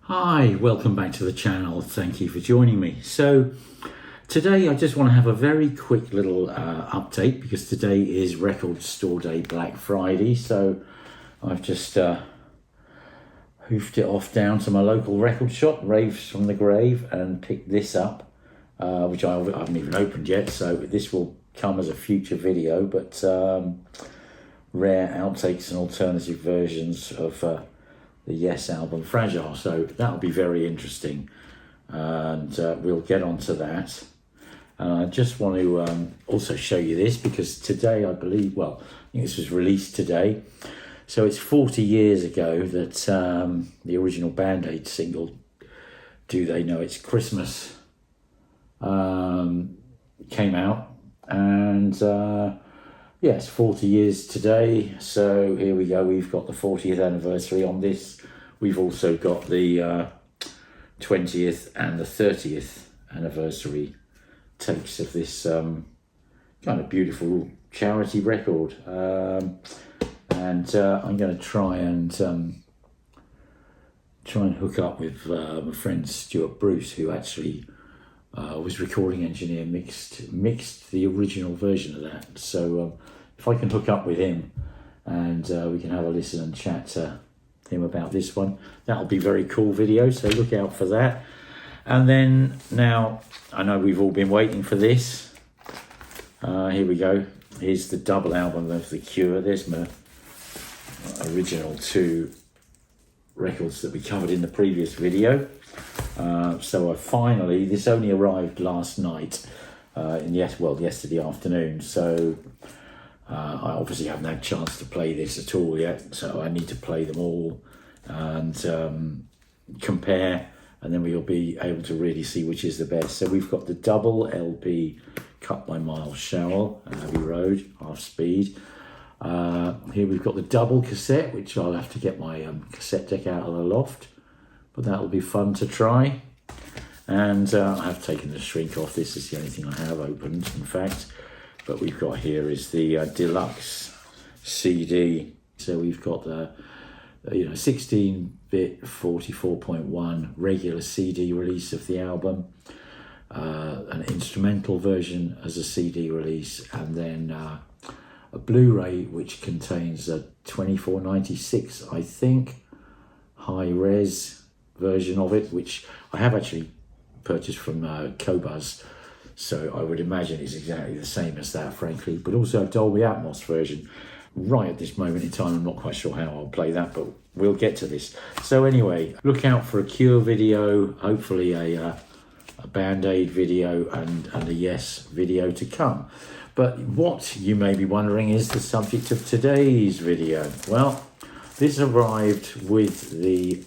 Hi, welcome back to the channel. Thank you for joining me. So today I just want to have a very quick little update because today is Record Store Day Black Friday. So I've just hoofed it off down to my local record shop, Raves from the Grave, and picked this up, which I haven't even opened yet. So this will come as a future video, but rare outtakes and alternative versions of the Yes album Fragile, so that'll be very interesting, and we'll get on to that. I just want to also show you this because today I believe, well, I think this was released today, so it's 40 years ago that the original Band-Aid single Do They Know It's Christmas came out, and yes, 40 years today, so here we go. We've got the 40th anniversary on this. We've also got the 20th and the 30th anniversary takes of this kind of beautiful charity record. And I'm going to try and hook up with my friend Stuart Bruce, who actually was recording engineer, mixed the original version of that. So if I can hook up with him and we can have a listen and chat to him about this one, that'll be a very cool video, so look out for that. And then now, I know we've all been waiting for this. Here we go. Here's the double album of The Cure. There's my original two records that we covered in the previous video. So I finally, this only arrived last night, yesterday afternoon, so I obviously haven't had a chance to play this at all yet, so I need to play them all and compare, and then we'll be able to really see which is the best. So we've got the double LP Cut by Miles Showell, Abbey Road, half speed. Here we've got the double cassette, which I'll have to get my cassette deck out of the loft, but that'll be fun to try. And I have taken the shrink off. This is the only thing I have opened, in fact. But we've got here is the deluxe CD. So we've got the 16-bit 44.1 regular CD release of the album, an instrumental version as a CD release, and then a Blu-ray which contains a 2496, I think, high-res version of it, which I have actually purchased from Cobuzz. So I would imagine it's exactly the same as that, frankly, but also a Dolby Atmos version. Right at this moment in time, I'm not quite sure how I'll play that, but we'll get to this. So anyway, look out for a Cure video, hopefully a Band-Aid video and a Yes video to come. But what you may be wondering is the subject of today's video. Well, this arrived with the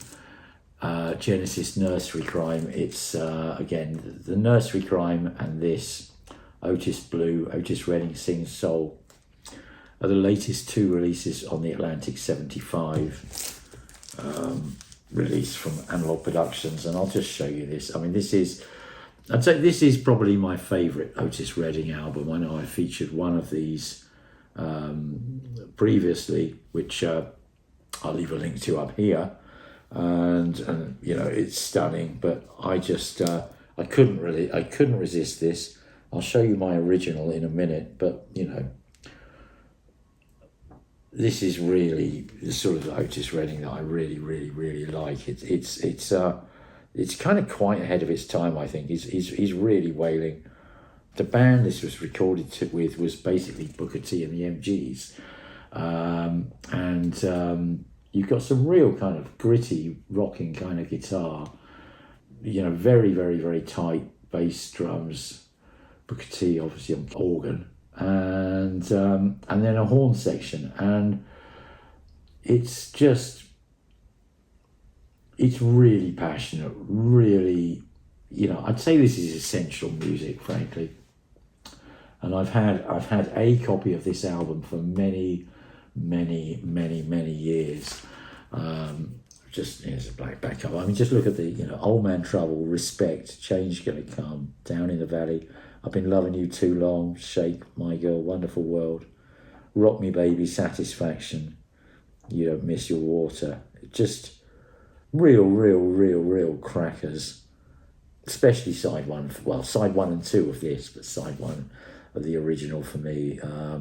Genesis Nursery Crime. It's again the Nursery Crime and this Otis Blue, Otis Redding Sings Soul are the latest two releases on the Atlantic 75 release from Analogue Productions, and I'll just show you this. I mean, I'd say this is probably my favourite Otis Redding album. I know I featured one of these previously, which I'll leave a link to up here. And it's stunning, but I just I couldn't resist this. I'll show you my original in a minute, but this is really the sort of Otis Redding that I really like. It's kind of quite ahead of its time, I think. He's really wailing. The band this was recorded with was basically Booker T and the MGs, and you've got some real kind of gritty, rocking kind of guitar, very tight bass drums, Booker T obviously on organ, and then a horn section, and it's really passionate, really, I'd say this is essential music, frankly. And I've had a copy of this album for many years. Here's a black backup. I mean, just look at the Old Man Trouble, Respect, Change Gonna Come, Down in the Valley, I've Been Loving You Too Long, Shake, My Girl, Wonderful World, Rock Me Baby, Satisfaction, You Don't Miss Your Water. real crackers, especially side one. Well, side 1 and 2 of this, but side 1 of the original for me. I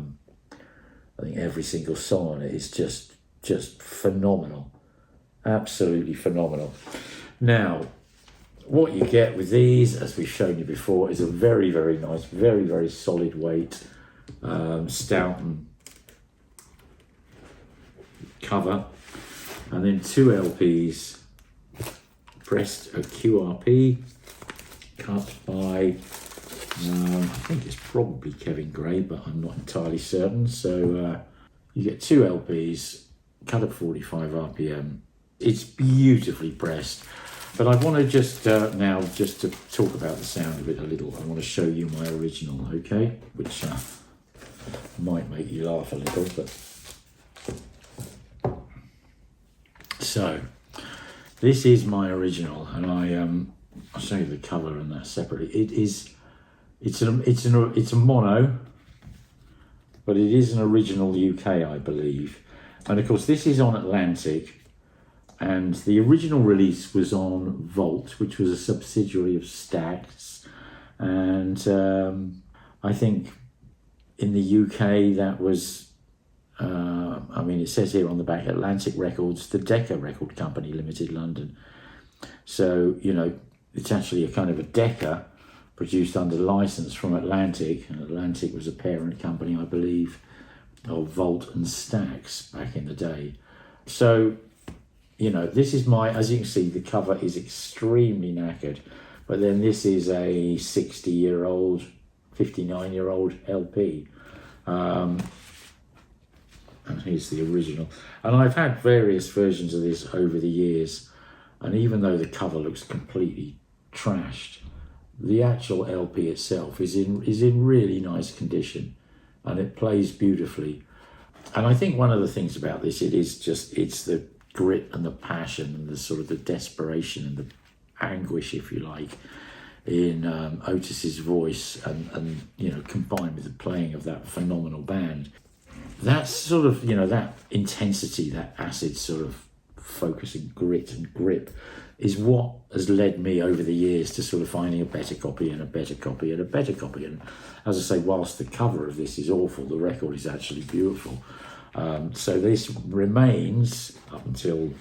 think every single song on it is just phenomenal, absolutely phenomenal. Now, what you get with these, as we've shown you before, is a very nice, very solid weight Stoughton cover, and then 2 LPs pressed at QRP, cut by I think it's probably Kevin Gray, but I'm not entirely certain. So you get 2 LPs cut at 45 RPM. It's beautifully pressed. But I want to just now, just to talk about the sound of it a little, I want to show you my original, okay? Which might make you laugh a little, but... So, this is my original, and I'll show you the cover and that separately. It's a mono, but it is an original UK, I believe. And of course, this is on Atlantic. And the original release was on Volt, which was a subsidiary of Stax. And I think in the UK that was, I mean, it says here on the back, Atlantic Records, the Decca Record Company Limited, London. So, you know, it's actually a kind of a Decca produced under license from Atlantic. And Atlantic was a parent company, I believe, of Volt and Stax back in the day. So, you know, this is my, as you can see, the cover is extremely knackered, but then this is a 60-year-old, 59-year-old LP. And here's the original. And I've had various versions of this over the years, and even though the cover looks completely trashed, the actual LP itself is in really nice condition, and it plays beautifully. And I think one of the things about this, it's the grit and the passion and the sort of the desperation and the anguish, if you like, in Otis's voice, and you know, combined with the playing of that phenomenal band. That sort of, you know, that intensity, that acid sort of focus and grit and grip is what has led me over the years to sort of finding a better copy and a better copy and a better copy. And as I say, whilst the cover of this is awful, the record is actually beautiful. So this remains, up until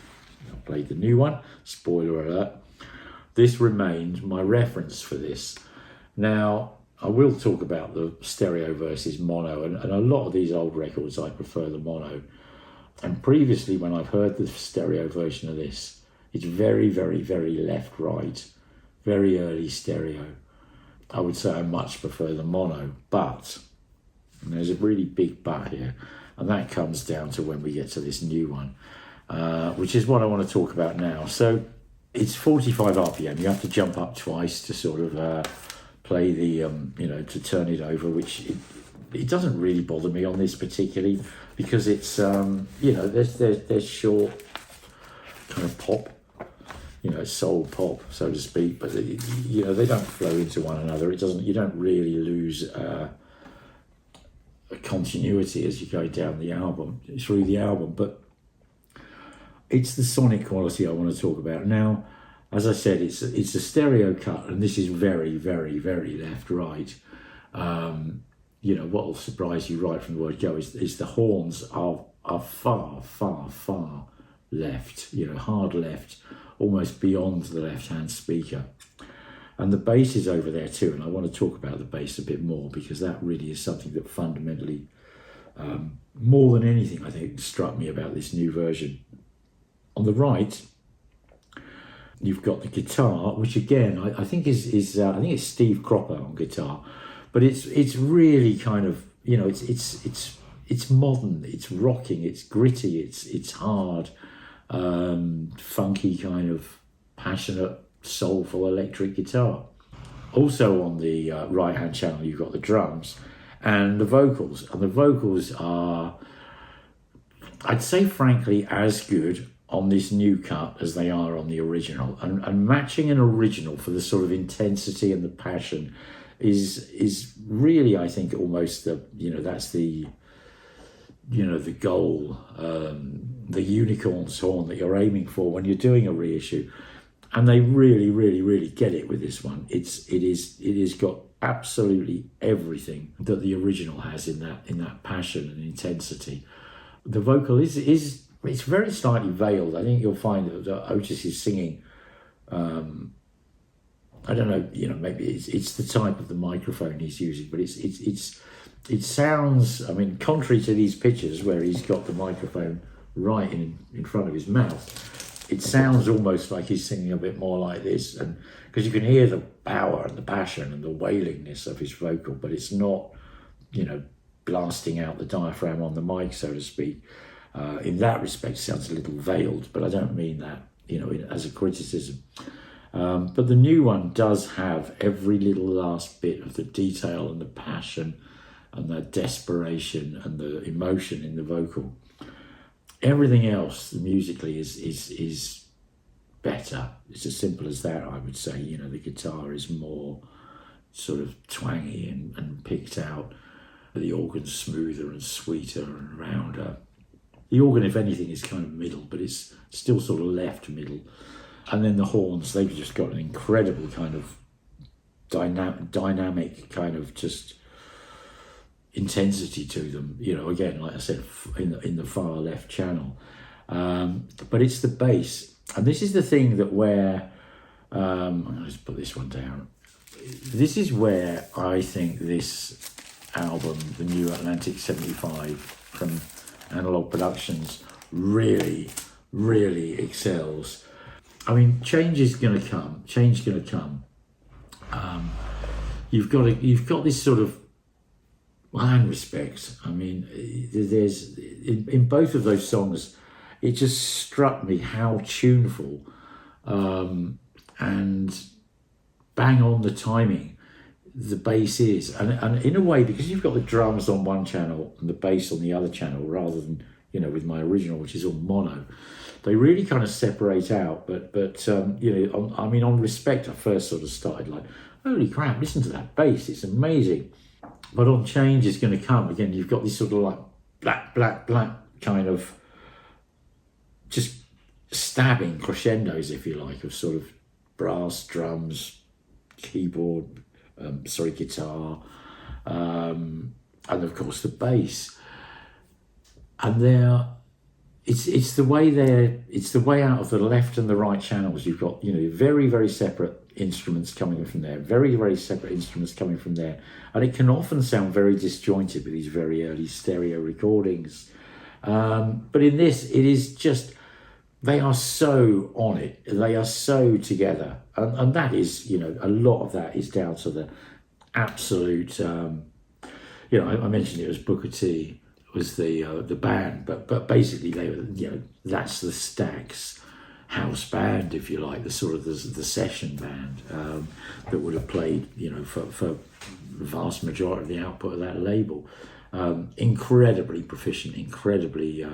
I played the new one, spoiler alert, this remains my reference for this. Now, I will talk about the stereo versus mono, and a lot of these old records I prefer the mono. And previously, when I've heard the stereo version of this, it's very left-right, very early stereo. I would say I much prefer the mono, but, and there's a really big but here, and that comes down to when we get to this new one, which is what I want to talk about now. So it's 45 RPM. You have to jump up twice to sort of play the, you know, to turn it over, which it doesn't really bother me on this particularly, because it's, you know, there's short kind of pop, you know, soul pop, so to speak, but, you know, they don't flow into one another. It doesn't, you don't really lose a continuity as you go down the album, through the album, but it's the sonic quality I want to talk about. Now, as I said, it's a stereo cut, and this is very left-right. You know, what will surprise you right from the word go is the horns are far left, you know, hard left, almost beyond the left-hand speaker. And the bass is over there too, and I want to talk about the bass a bit more, because that really is something that fundamentally, more than anything, I think, struck me about this new version. On the right, you've got the guitar, which again I think is I think it's Steve Cropper on guitar, but it's really kind of, you know, it's modern, it's rocking, it's gritty, it's hard, funky, kind of passionate, soulful electric guitar. Also on the right hand channel, you've got the drums and the vocals, and the vocals are, I'd say frankly, as good on this new cut as they are on the original, and matching an original for the sort of intensity and the passion is really, I think, almost the, you know, that's the you know, the goal, the unicorn's horn that you're aiming for when you're doing a reissue. And they really, really, really get it with this one. It is got absolutely everything that the original has in that passion and intensity. The vocal is it's very slightly veiled. I think you'll find that Otis is singing. I don't know, you know, maybe it's the type of the microphone he's using, but it sounds. I mean, contrary to these pictures where he's got the microphone right in front of his mouth, it sounds almost like he's singing a bit more like this, and because you can hear the power and the passion and the wailingness of his vocal, but it's not, you know, blasting out the diaphragm on the mic, so to speak. In that respect, it sounds a little veiled, but I don't mean that, you know, as a criticism. But the new one does have every little last bit of the detail and the passion and the desperation and the emotion in the vocal. Everything else musically is better. It's as simple as that, I would say. You know, the guitar is more sort of twangy and picked out. The organ's smoother and sweeter and rounder. The organ, if anything, is kind of middle, but it's still sort of left middle. And then the horns, they've just got an incredible kind of dynamic kind of just intensity to them. You know, again, like I said, in the far left channel. But it's the bass. And this is the thing that where, I'm going to just put this one down. This is where I think this album, the new Atlantic 75 from Analogue Productions, really, really excels. I mean, change is going to come. Change is going to come. You've got this sort of land respect. I mean, there's in both of those songs, it just struck me how tuneful and bang on the timing the bass is, and in a way, because you've got the drums on one channel and the bass on the other channel, rather than, you know, with my original, which is all mono, they really kind of separate out. But you know, on Respect, I first sort of started like, holy crap, listen to that bass, it's amazing. But on Change is going to come again, you've got this sort of like black kind of just stabbing crescendos, if you like, of sort of brass, drums, keyboard, guitar, and of course the bass. And it's the way out of the left and the right channels. You've got, you know, very, very separate instruments coming from there, very, very separate instruments coming from there, and it can often sound very disjointed with these very early stereo recordings. But in this, it is just, they are so on it, they are so together, and that is, you know, a lot of that is down to the absolute, you know, I mentioned it was Booker T was the band, but basically they were, you know, that's the Stax house band, if you like, the sort of the session band that would have played, you know, for the vast majority of the output of that label. Incredibly proficient, incredibly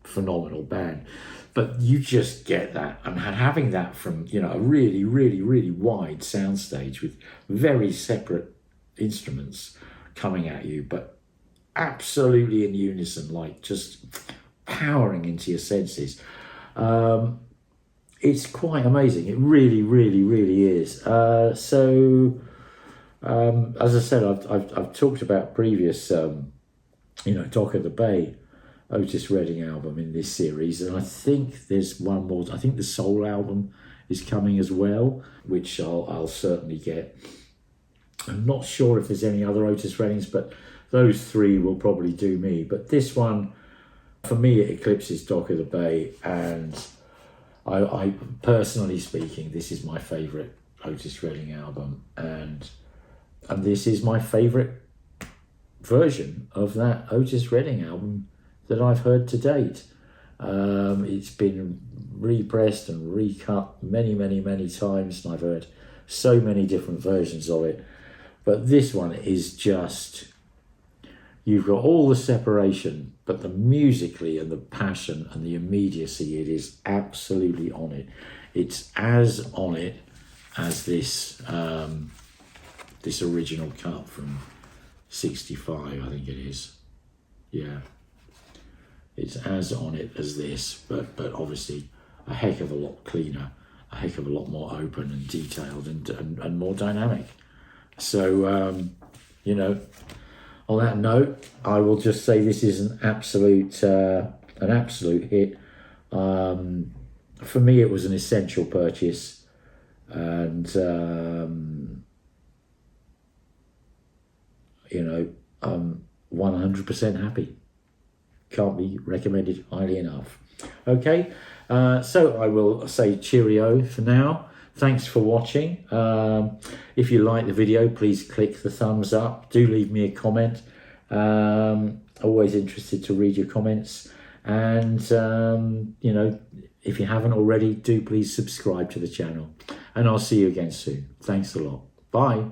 phenomenal band. But you just get that, and having that from, you know, a really, really, really wide soundstage with very separate instruments coming at you, but absolutely in unison, like just powering into your senses. It's quite amazing. It really, really, really is. So, as I said, I've talked about previous, you know, Dock of the Bay, Otis Redding album in this series, and I think there's one more. I think the Soul album is coming as well, which I'll certainly get. I'm not sure if there's any other Otis Reddings, but those three will probably do me. But this one, for me, it eclipses Dock of the Bay, and I personally speaking, this is my favourite Otis Redding album, and this is my favourite version of that Otis Redding album that I've heard to date. It's been repressed and recut many, many, many times, and I've heard so many different versions of it. But this one is just, you've got all the separation, but the musically and the passion and the immediacy, it is absolutely on it. It's as on it as this original cut from 65, I think it is. Yeah. It's as on it as this, but obviously a heck of a lot cleaner, a heck of a lot more open and detailed and more dynamic. So, you know, on that note, I will just say this is an absolute hit. For me, it was an essential purchase, and you know, I'm 100% happy. Can't be recommended highly enough. Okay, so I will say cheerio for now. Thanks for watching. If you like the video, please click the thumbs up. Do leave me a comment. Always interested to read your comments. And, you know, if you haven't already, do please subscribe to the channel. And I'll see you again soon. Thanks a lot. Bye.